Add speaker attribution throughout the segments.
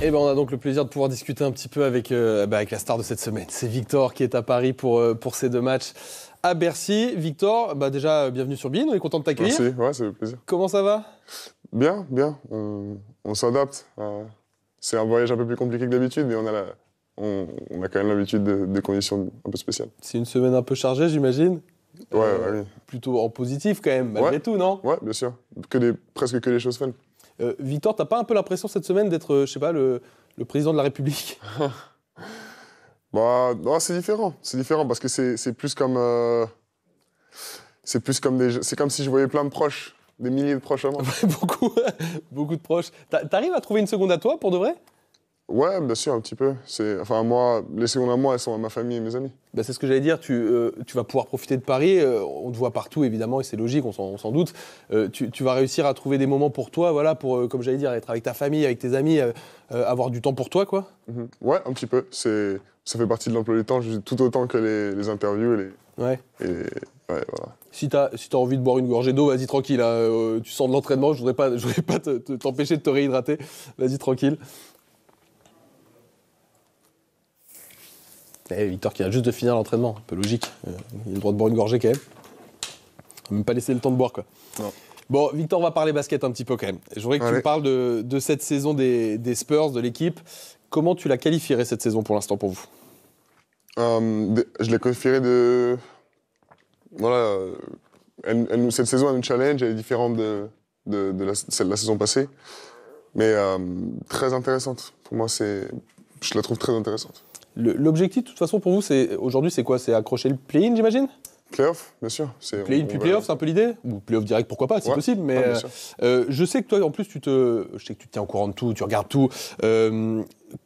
Speaker 1: Et ben on a donc le plaisir de pouvoir discuter un petit peu avec la star de cette semaine. C'est Victor qui est à Paris pour ces 2 matchs à Bercy. Victor, déjà bienvenue sur beIN, on est content de t'accueillir.
Speaker 2: Merci, ouais, c'est un plaisir.
Speaker 1: Comment ça va?
Speaker 2: Bien, bien. On s'adapte. C'est un voyage un peu plus compliqué que d'habitude, mais on a quand même l'habitude de conditions un peu spéciales.
Speaker 1: C'est une semaine un peu chargée, j'imagine.
Speaker 2: Ouais, oui.
Speaker 1: Plutôt en positif quand même, malgré tout, non?
Speaker 2: Ouais, bien sûr. Presque que des choses fun.
Speaker 1: Victor, t'as pas un peu l'impression cette semaine d'être, le président de la République?
Speaker 2: Non, c'est différent. C'est différent parce que c'est plus comme c'est comme si je voyais plein de proches, des milliers de proches à moi.
Speaker 1: Beaucoup de proches. T'arrives à trouver une seconde à toi, pour de vrai?
Speaker 2: Ouais, bien sûr, un petit peu. Moi, les secondes à moi, elles sont à ma famille et mes amis.
Speaker 1: C'est ce que j'allais dire, tu vas pouvoir profiter de Paris, on te voit partout évidemment et c'est logique, on s'en doute. Tu vas réussir à trouver des moments pour toi, voilà, pour, comme j'allais dire, être avec ta famille, avec tes amis, avoir du temps pour toi, quoi.
Speaker 2: Ouais, un petit peu. Ça fait partie de l'emploi du temps, tout autant que les interviews
Speaker 1: Ouais,
Speaker 2: voilà.
Speaker 1: Si t'as envie de boire une gorgée d'eau, vas-y tranquille, hein, tu sors de l'entraînement, je voudrais pas t'empêcher de te réhydrater, vas-y tranquille. Victor qui vient juste de finir l'entraînement, un peu logique. Il a le droit de boire une gorgée quand même. On va même pas laisser le temps de boire, quoi.
Speaker 2: Non.
Speaker 1: Bon, Victor, on va parler basket un petit peu quand même. Je voudrais que tu me parles de cette saison des Spurs, de l'équipe. Comment tu la qualifierais cette saison pour l'instant pour vous?
Speaker 2: Je l'ai qualifiée de... Voilà, cette saison, elle nous challenge, elle est différente de celle de la saison passée. Mais très intéressante. Pour moi, je la trouve très intéressante.
Speaker 1: L'objectif, de toute façon, pour vous, aujourd'hui, c'est quoi? C'est accrocher le play-in, j'imagine?
Speaker 2: Play-off, bien sûr.
Speaker 1: Play-in puis play-off, c'est un peu l'idée? Ou play-off direct, pourquoi pas, si possible. Mais je sais que toi, en plus, je sais que tu te tiens au courant de tout, tu regardes tout.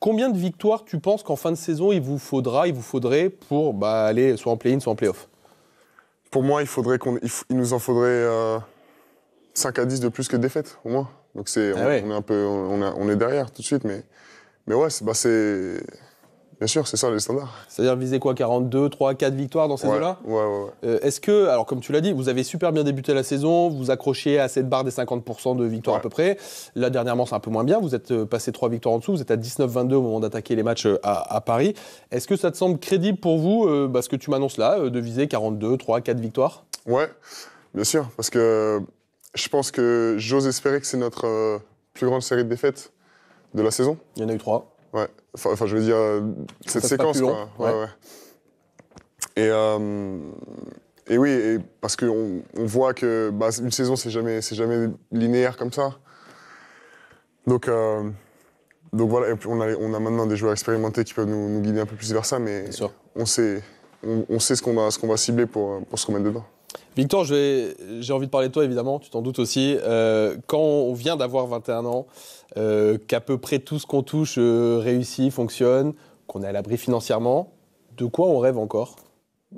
Speaker 1: Combien de victoires tu penses qu'en fin de saison, il vous faudrait pour aller soit en play-in, soit en play-off?
Speaker 2: Pour moi, il nous en faudrait 5 à 10 de plus que de défaites, au moins. Donc on est derrière tout de suite, mais ouais, c'est bien sûr, c'est ça les standards.
Speaker 1: C'est-à-dire viser quoi, 42, 3, 4 victoires dans ces eaux-là?
Speaker 2: Ouais.
Speaker 1: Est-ce que, alors comme tu l'as dit, vous avez super bien débuté la saison, vous accrochiez à cette barre des 50% de victoires à peu près. Là, dernièrement, c'est un peu moins bien. Vous êtes passé 3 victoires en dessous, vous êtes à 19-22 au moment d'attaquer les matchs à Paris. Est-ce que ça te semble crédible pour vous, ce que tu m'annonces là, de viser 42, 3, 4 victoires? Ouais,
Speaker 2: bien sûr, parce que je pense que j'ose espérer que c'est notre plus grande série de défaites de la saison.
Speaker 1: Il y en a eu 3.
Speaker 2: Ouais, enfin je veux dire, cette séquence, quoi. Ouais. Et oui, parce qu'on voit que une saison, c'est jamais linéaire comme ça. Donc voilà, et puis on a maintenant des joueurs expérimentés qui peuvent nous guider un peu plus vers ça, mais on sait ce qu'on va cibler pour se remettre dedans.
Speaker 1: Victor, j'ai envie de parler de toi, évidemment, tu t'en doutes aussi. Quand on vient d'avoir 21 ans, qu'à peu près tout ce qu'on touche réussit, fonctionne, qu'on est à l'abri financièrement, de quoi on rêve encore?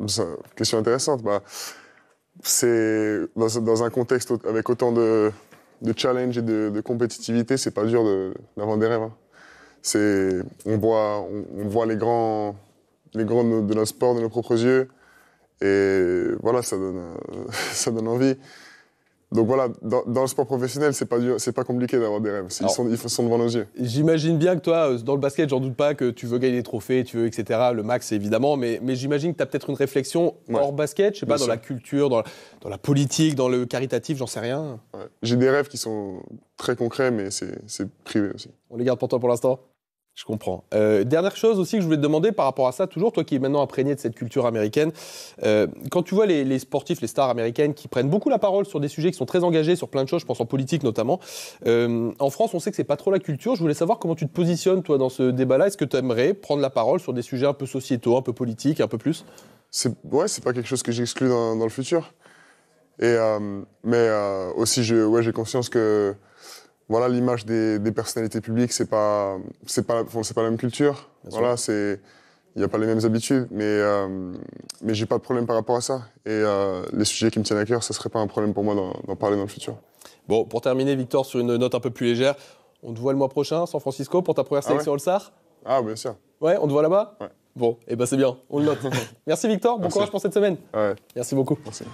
Speaker 2: C'est une question intéressante. C'est dans un contexte avec autant de challenge et de compétitivité, c'est pas dur d'avoir des rêves. Hein. On voit les grands de notre sport de nos propres yeux. Et voilà, ça donne envie. Donc voilà, dans le sport professionnel, c'est pas compliqué d'avoir des rêves. Ils sont devant nos yeux.
Speaker 1: J'imagine bien que toi, dans le basket, j'en doute pas que tu veux gagner des trophées, etc. Le max, évidemment, mais j'imagine que tu as peut-être une réflexion hors basket, je sais pas, dans la culture, dans la politique, dans le caritatif, j'en sais rien.
Speaker 2: Ouais. J'ai des rêves qui sont très concrets, mais c'est privé aussi.
Speaker 1: On les garde pour toi pour l'instant? Je comprends. Dernière chose aussi que je voulais te demander par rapport à ça, toujours toi qui es maintenant imprégné de cette culture américaine, quand tu vois les sportifs, les stars américaines qui prennent beaucoup la parole sur des sujets qui sont très engagés sur plein de choses, je pense en politique notamment, en France on sait que c'est pas trop la culture, je voulais savoir comment tu te positionnes toi dans ce débat-là, est-ce que tu aimerais prendre la parole sur des sujets un peu sociétaux, un peu politiques, un peu plus?
Speaker 2: C'est pas quelque chose que j'exclus dans le futur, mais aussi j'ai conscience que voilà, l'image des personnalités publiques, c'est pas la même culture. Voilà, il n'y a pas les mêmes habitudes, mais j'ai pas de problème par rapport à ça. Et les sujets qui me tiennent à cœur, ça serait pas un problème pour moi d'en parler dans le futur.
Speaker 1: Bon, pour terminer, Victor, sur une note un peu plus légère, on te voit le mois prochain à San Francisco pour ta première sélection All-Star?
Speaker 2: Ah, bien sûr.
Speaker 1: Ouais, on te voit là-bas?
Speaker 2: Ouais.
Speaker 1: Bon, c'est bien, on le note. Merci Victor, bon courage pour cette semaine.
Speaker 2: Ouais.
Speaker 1: Merci beaucoup.
Speaker 2: Merci.